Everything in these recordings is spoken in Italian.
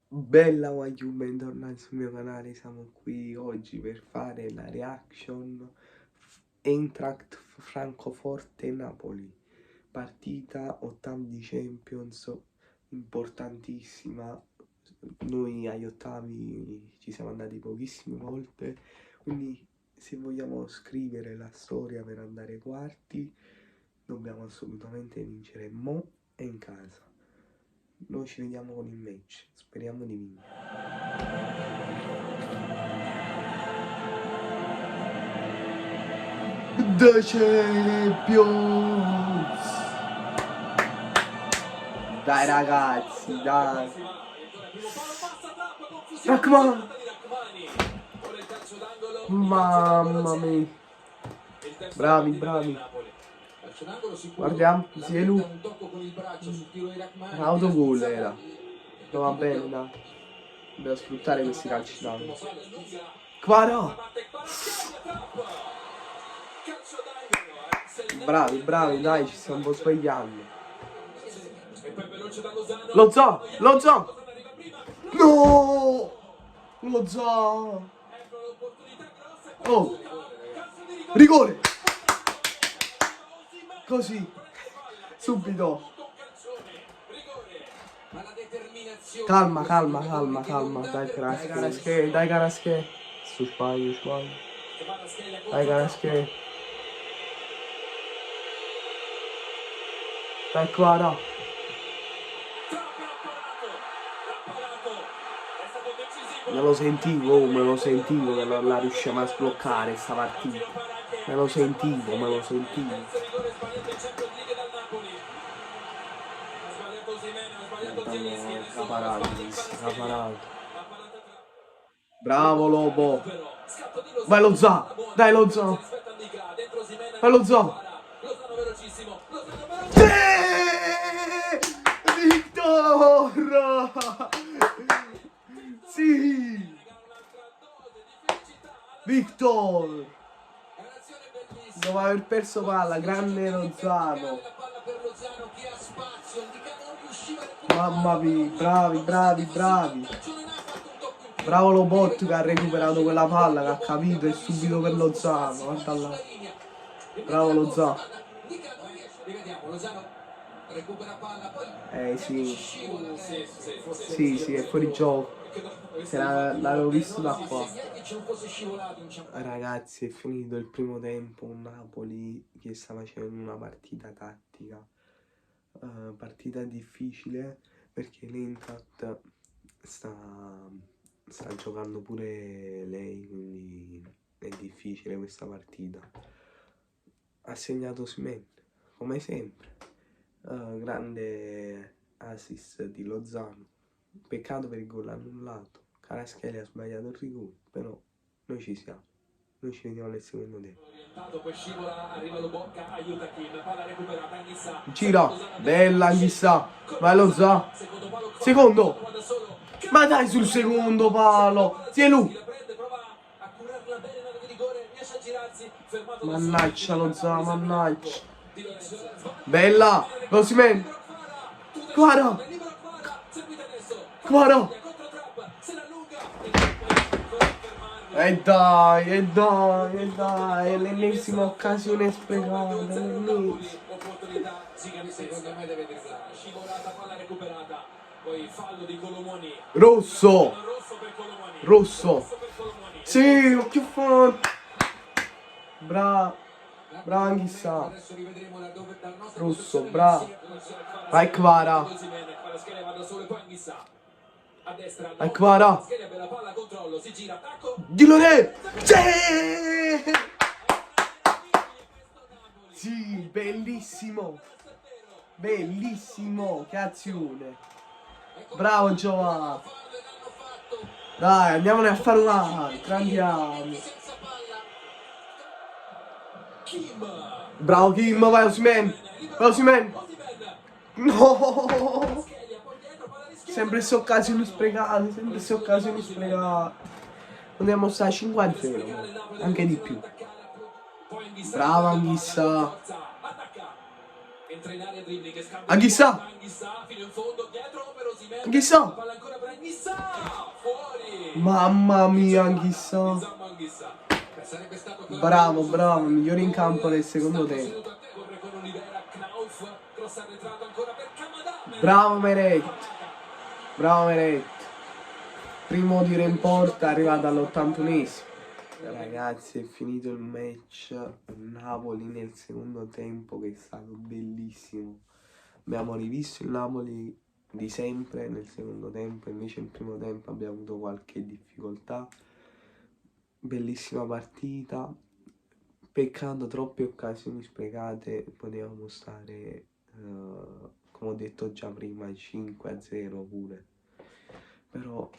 Bella Wagyu, bentornati sul mio canale, siamo qui oggi per fare la reaction Eintracht Francoforte-Napoli, partita ottavi di Champions, importantissima. Noi agli ottavi ci siamo andati pochissime volte, quindi se vogliamo scrivere la storia per andare ai quarti dobbiamo assolutamente vincere mo' e in casa. Noi ci vediamo con il match, speriamo di vincere. The Champions! Dai ragazzi, dai! Raccomando! Mamma mia! Bravi, bravi! Guardiamo, Zielu. Autogol era. No, va bene, dai. Dobbiamo sfruttare questi calci d'angolo. Quara! Bravi, bravi, dai, ci stiamo un po' svegliando. Lo Za! Lo Za! No! Lo Za! Oh! Rigore! Così! Subito! Calma, calma, calma, calma. Dai Carasche, dai Carasche. Su sbaglio, sbaglio. Dai Carasche. Dai Quara. Me lo sentivo che non la riusciamo a sbloccare sta partita. Me lo sentivo. Caparato. Bravo Lobo. Vai lo Za. Dai lo Za. Vai lo Za. Victor! Sì! Victor! Dopo aver perso palla, grande Lozano. Mamma mia, bravi, bravi, bravi. Bravo Lobot che ha recuperato quella palla, che ha capito e subito per Lozano. Guarda là. Bravo Lozano. Sì. Sì, è fuori gioco. L'avevo visto da qua. Ragazzi, è finito il primo tempo, un Napoli che sta facendo una partita tattica. Partita difficile perché l'Eintracht sta giocando pure lei, quindi è difficile questa partita. Ha segnato Osimhen, come sempre. Grande assist di Lozano. Peccato per il gol annullato. Kvaratskhelia ha sbagliato il rigore, però noi ci siamo. Noi ci vediamo nel secondo tempo. Gira, bella Anghissà. Vai Lozano. Secondo. Ma dai sul secondo palo. Zielu. Mannaggia Lozano, mannaggia. Bella. Osimhen. Quara. E dai, l'ennesima occasione sprecata, l'ennesima. Rosso! Sì, occhio forte! Bravo Anghissà! Rosso, bravo! Vai Quara! Vai Quara! Di Lore! Sì! Sì, bellissimo! Bellissimo! Che azione! Bravo Giovanni! Dai, andiamone a fare un altro! Andiamo! Bravo Kim, vai Osimhen! Vai Osimhen! No! Sempre queste occasioni sprecate, Andiamo a stare a 5-0, anche di più. Brava Anghissà. Anghissà! Mamma mia, chissà. Bravo, bravo, migliore in campo nel secondo tempo. Bravo Meret. Bravo Meret. Primo tiro in porta, arrivato all'81esimo. Ragazzi, è finito il match. Napoli nel secondo tempo, che è stato bellissimo. Abbiamo rivisto il Napoli di sempre nel secondo tempo, invece nel primo tempo abbiamo avuto qualche difficoltà. Bellissima partita, peccato troppe occasioni sprecate, potevamo stare, come ho detto già prima, 5-0 pure, però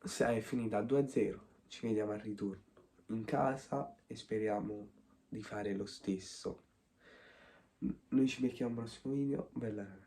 se è finita 2-0, ci vediamo al ritorno in casa e speriamo di fare lo stesso. Noi ci becchiamo al prossimo video, bella ragazzi.